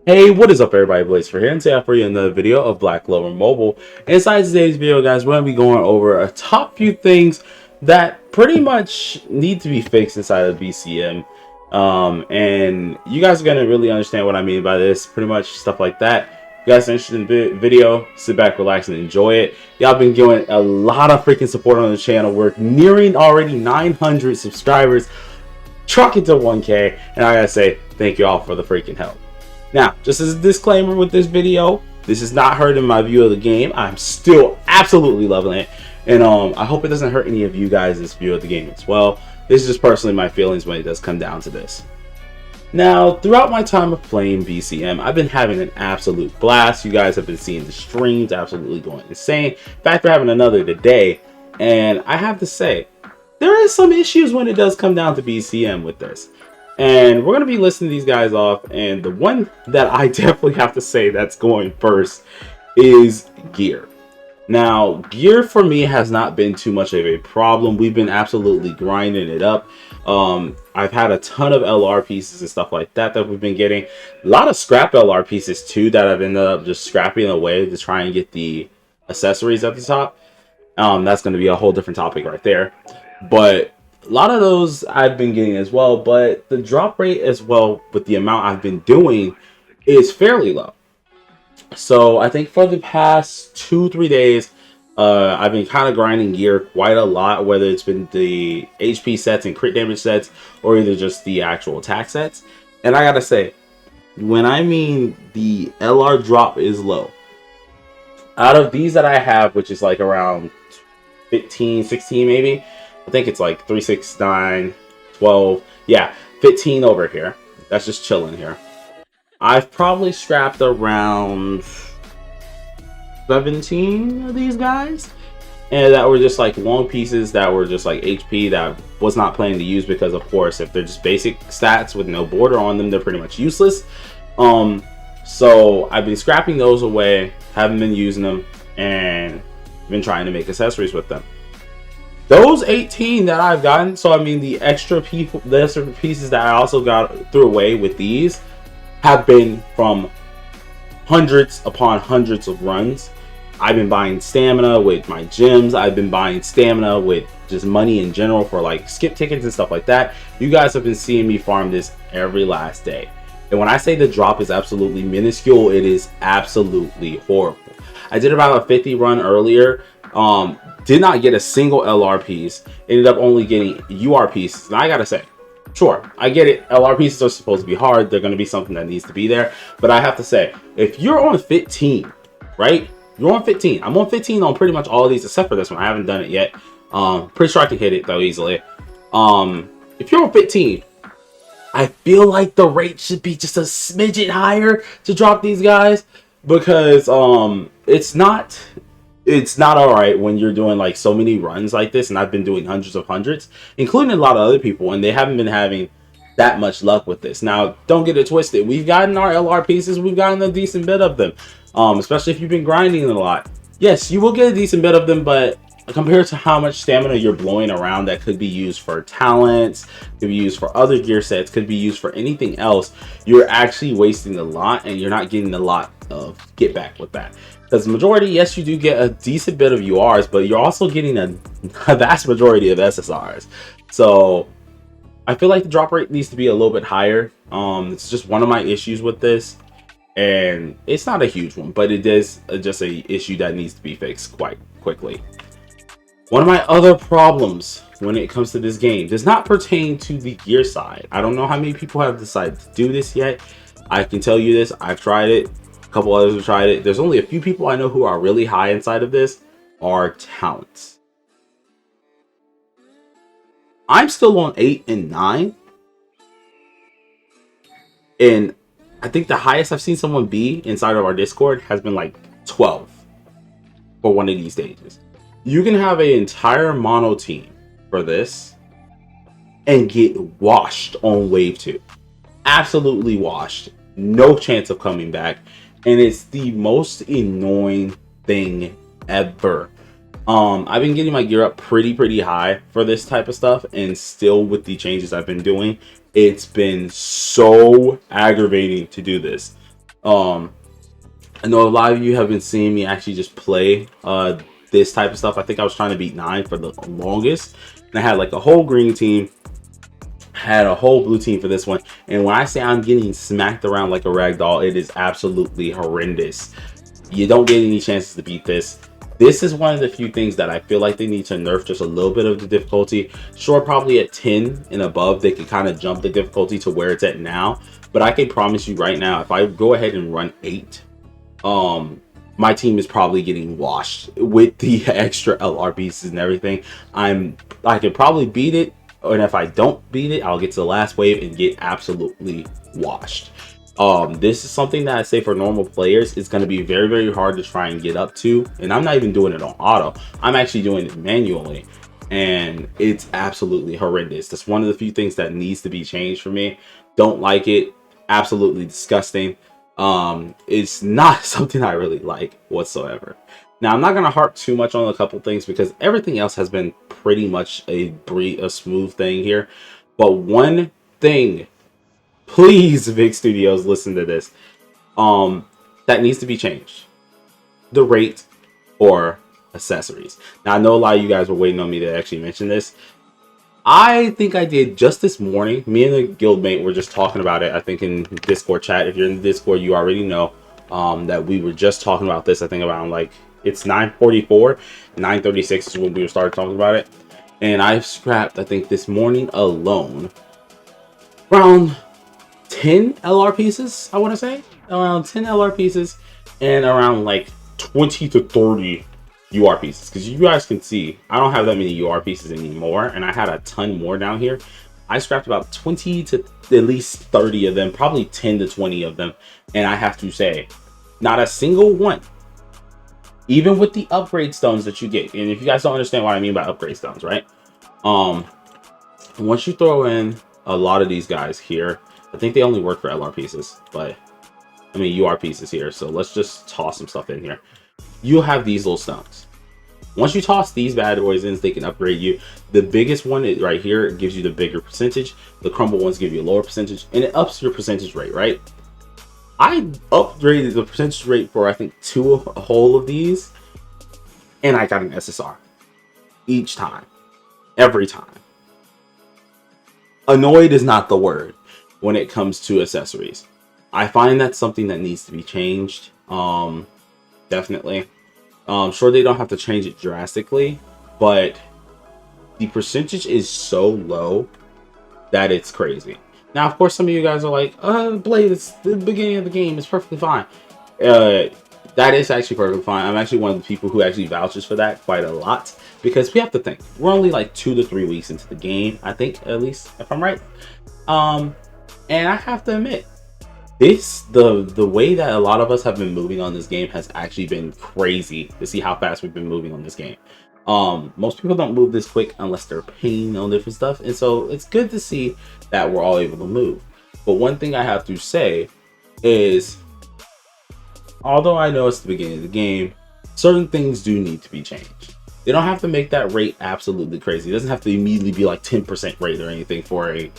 Hey, what is up everybody, Blaze for here, and today I have for you another video of BlackCloverMobile. Inside today's video, guys, we're going to be going over a top few things that pretty much need to be fixed inside of BCM. And you guys are going to really understand what I mean by this, pretty much stuff like that. If you guys are interested in the video, sit back, relax, and enjoy it. Y'all been giving a lot of freaking support on the channel. We're nearing already 900 subscribers, trucking to 1K, and I gotta say, thank you all for the freaking help. Now, just as a disclaimer with this video, this is not hurting my view of the game. I'm still absolutely loving it. And I hope it doesn't hurt any of you guys' view of the game as well. This is just personally my feelings when it does come down to this. Now, throughout my time of playing BCM, I've been having an absolute blast. You guys have been seeing the streams absolutely going insane. In fact, we're having another today. And I have to say, there is some issues when it does come down to BCM with this. And we're going to be listing these guys off, and the one that I definitely have to say that's going first is gear. Now, gear for me has not been too much of a problem. We've been absolutely grinding it up. I've had a ton of LR pieces and stuff like that we've been getting. A lot of scrap LR pieces too that I've ended up just scrapping away to try and get the accessories at the top. That's going to be a whole different topic right there. But a lot of those I've been getting as well, but the drop rate as well with the amount I've been doing is fairly low. So I think for the past 2-3 days, I've been kind of grinding gear quite a lot, whether it's been the HP sets and crit damage sets or either just the actual attack sets. And I gotta say, when I mean the LR drop is low, out of these that I have, which is like around 15, 16 maybe, I think it's like 3, 6, 9, 12. Yeah, 15 over here. That's just chilling here. I've probably scrapped around 17 of these guys. And that were just like long pieces that were just like HP that was not planning to use because, of course, if they're just basic stats with no border on them, they're pretty much useless. So I've been scrapping those away, haven't been using them, and been trying to make accessories with them. Those 18 that I've gotten, so I mean the extra pieces that I also got threw away with these have been from hundreds upon hundreds of runs. I've been buying stamina with my gyms. I've been buying stamina with just money in general for like skip tickets and stuff like that. You guys have been seeing me farm this every last day. And when I say the drop is absolutely minuscule, it is absolutely horrible. I did about a 50 run earlier. Did not get a single LR piece. Ended up only getting UR pieces. And I gotta say, sure, I get it. LR pieces are supposed to be hard. They're gonna be something that needs to be there. But I have to say, if you're on 15, right? You're on 15. I'm on 15 on pretty much all of these except for this one. I haven't done it yet. Pretty sure I can hit it though easily. If you're on 15, I feel like the rate should be just a smidget higher to drop these guys because it's not all right when you're doing like so many runs like this, and I've been doing hundreds, including a lot of other people, and they haven't been having that much luck with this. Now, don't get it twisted. We've gotten our LR pieces. We've gotten a decent bit of them, especially if you've been grinding a lot. Yes, you will get a decent bit of them, but compared to how much stamina you're blowing around that could be used for talents, could be used for other gear sets, could be used for anything else, you're actually wasting a lot, and you're not getting a lot of get back with that. Because the majority, yes, you do get a decent bit of URs, but you're also getting a vast majority of SSRs. So I feel like the drop rate needs to be a little bit higher. It's just one of my issues with this, and it's not a huge one, but it is just a issue that needs to be fixed quite quickly. One of my other problems when it comes to this game does not pertain to the gear side. I don't know how many people have decided to do this yet. I can tell you this, I've tried it. Couple others have tried it. There's only a few people I know who are really high inside of this are talents. I'm still on 8 and 9, and I think the highest I've seen someone be inside of our Discord has been like 12 for one of these stages. You can have an entire mono team for this and get washed on wave 2. Absolutely washed. No chance of coming back. And it's the most annoying thing ever. I've been getting my gear up pretty high for this type of stuff, and still with the changes I've been doing, it's been so aggravating to do this. I know a lot of you have been seeing me actually just play this type of stuff. I think I was trying to beat 9 for the longest, and I had like a whole green team, had a whole blue team for this one. And when I say I'm getting smacked around like a rag doll, it is absolutely horrendous. You don't get any chances to beat this. This is one of the few things that I feel like they need to nerf just a little bit of the difficulty. Sure, probably at 10 and above, they could kind of jump the difficulty to where it's at now. But I can promise you right now, if I go ahead and run 8, my team is probably getting washed with the extra LR pieces and everything. I could probably beat it, and if I don't beat it, I'll get to the last wave and get absolutely washed. This is something that I say for normal players, it's going to be very, very hard to try and get up to. And I'm not even doing it on auto. I'm actually doing it manually. And it's absolutely horrendous. That's one of the few things that needs to be changed for me. Don't like it. Absolutely disgusting. It's not something I really like whatsoever. Now, I'm not going to harp too much on a couple things because everything else has been pretty much a smooth thing here. But one thing, please, big studios, listen to this, that needs to be changed: the rate or accessories. Now, I know a lot of you guys were waiting on me to actually mention this. I think I did just this morning. Me and a guildmate were just talking about it, I think, in Discord chat. If you're in the Discord, you already know that we were just talking about this. I think around like, it's 9:44, 9:36 is when we started talking about it. And I've scrapped, I think this morning alone, around 10 LR pieces, I want to say. Around 10 LR pieces and around like 20 to 30 UR pieces. Because you guys can see, I don't have that many UR pieces anymore. And I had a ton more down here. I scrapped about 20 to at least 30 of them. Probably 10 to 20 of them. And I have to say, not a single one, even with the upgrade stones that you get. And if you guys don't understand what I mean by upgrade stones, right? Once you throw in a lot of these guys here, I think they only work for LR pieces, but I mean UR pieces here. So let's just toss some stuff in here. You'll have these little stones. Once you toss these bad boys in, they can upgrade you. The biggest one is right here. It gives you the bigger percentage. The crumble ones give you a lower percentage, and it ups your percentage rate, right? I upgraded the percentage rate for, I think, 2 whole of these, and I got an SSR each time, every time. Annoyed is not the word when it comes to accessories. I find that's something that needs to be changed. Definitely. Sure, they don't have to change it drastically, but the percentage is so low that it's crazy. Now, of course, some of you guys are like, Blade, it's the beginning of the game, it's perfectly fine. That is actually perfectly fine. I'm actually one of the people who actually vouches for that quite a lot, because we have to think, we're only like 2 to 3 weeks into the game, I think, at least, if I'm right. And I have to admit, the way that a lot of us have been moving on this game has actually been crazy to see how fast we've been moving on this game. Most people don't move this quick unless they're paying on different stuff, and so it's good to see that we're all able to move. But one thing I have to say is, although I know it's the beginning of the game, certain things do need to be changed. They don't have to make that rate absolutely crazy. It doesn't have to immediately be like 10% rate or anything for a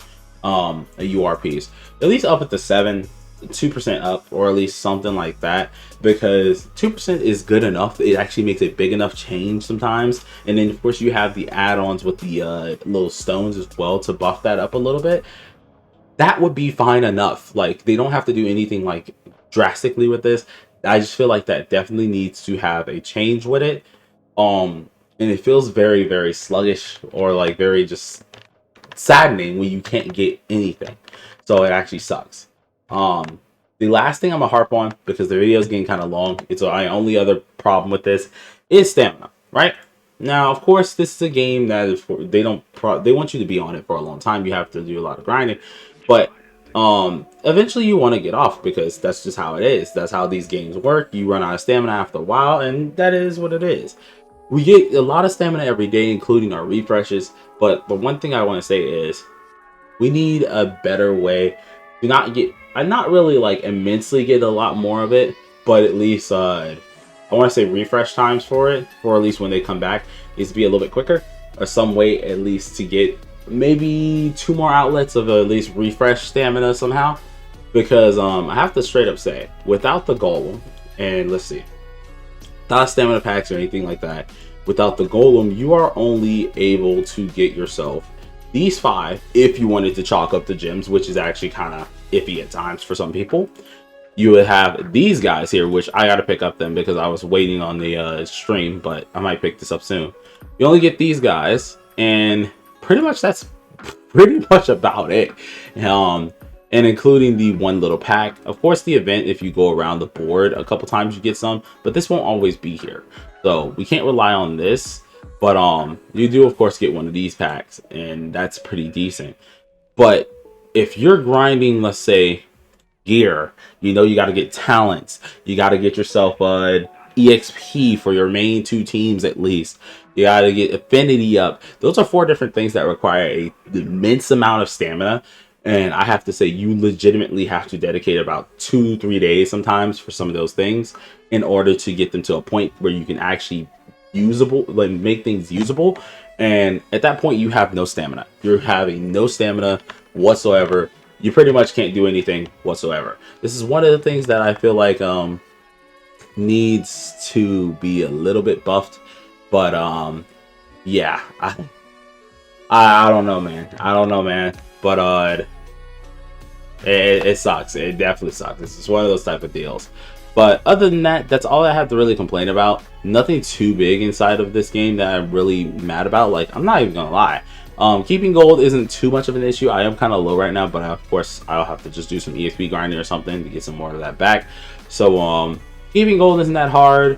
UR piece. At least up at the 7, 2% up, or at least something like that, because 2% is good enough. It actually makes a big enough change sometimes. And then of course you have the add-ons with the little stones as well to buff that up a little bit. That would be fine enough. Like, they don't have to do anything like drastically with this. I just feel like that definitely needs to have a change with it. And it feels very, very sluggish, or like very just saddening when you can't get anything. So it actually sucks. The last thing I'm gonna harp on, because the video is getting kind of long, it's my only other problem with this, is stamina, right? Now, of course, this is a game that is for, they want you to be on it for a long time. You have to do a lot of grinding, but eventually you want to get off, because that's just how it is. That's how these games work. You run out of stamina after a while, and that is what it is. We get a lot of stamina every day, including our refreshes, but the one thing I want to say is we need a better way to not really like immensely get a lot more of it, but at least I want to say refresh times for it, or at least when they come back, is to be a little bit quicker, or some way at least to get maybe 2 more outlets of at least refresh stamina somehow. because I have to straight up say, without the golem, and let's see, without stamina packs or anything like that, without the golem, you are only able to get yourself these 5 if you wanted to chalk up the gems, which is actually kind of iffy at times for some people. You would have these guys here, which I got to pick up them because I was waiting on the stream, but I might pick this up soon. You only get these guys, and pretty much that's pretty much about it. And including the one little pack. Of course, the event, if you go around the board a couple times, you get some, but this won't always be here. So we can't rely on this, but you do of course get one of these packs, and that's pretty decent. But if you're grinding, let's say, gear, you know, you got to get talents, you got to get yourself EXP for your main 2 teams at least, you got to get affinity up. Those are 4 different things that require a immense amount of stamina, and I have to say you legitimately have to dedicate about 2-3 days sometimes for some of those things in order to get them to a point where you can actually usable, like make things usable. And at that point you have no stamina. You're having no stamina whatsoever. You pretty much can't do anything whatsoever. This is one of the things that I feel like needs to be a little bit buffed, but yeah, I don't know, man. I don't know, man. But it sucks. It definitely sucks. This is one of those type of deals. But other than that, that's all I have to really complain about. Nothing too big inside of this game that I'm really mad about. Like, I'm not even gonna lie. Keeping gold isn't too much of an issue. I am kind of low right now, but of course I'll have to just do some EXP grinding or something to get some more of that back. So keeping gold isn't that hard.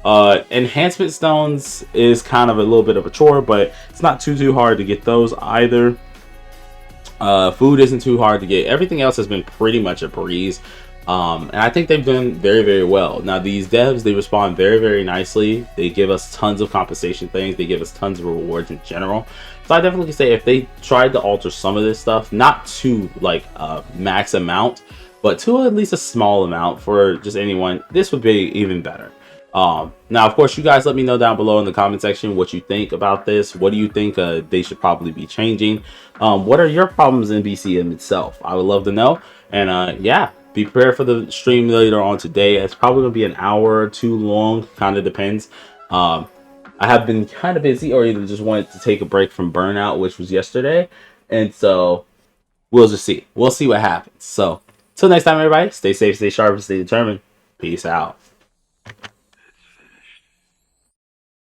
Enhancement stones is kind of a little bit of a chore, but it's not too hard to get those either. Food isn't too hard to get. Everything else has been pretty much a breeze. And I think they've done very well. Now these devs, they respond very nicely. They give us tons of compensation things. They give us tons of rewards in general. So I definitely say if they tried to alter some of this stuff, not to like a max amount, but to at least a small amount for just anyone, this would be even better. Now of course you guys let me know down below in the comment section what you think about this. What do you think they should probably be changing? What are your problems in BCM itself? I would love to know. And yeah, be prepared for the stream later on today. It's probably gonna be an hour or 2 long, kind of depends. I have been kind of busy, or either just wanted to take a break from burnout, which was yesterday, and so we'll just see. We'll see what happens. So till next time, everybody, stay safe, stay sharp, and stay determined. Peace out.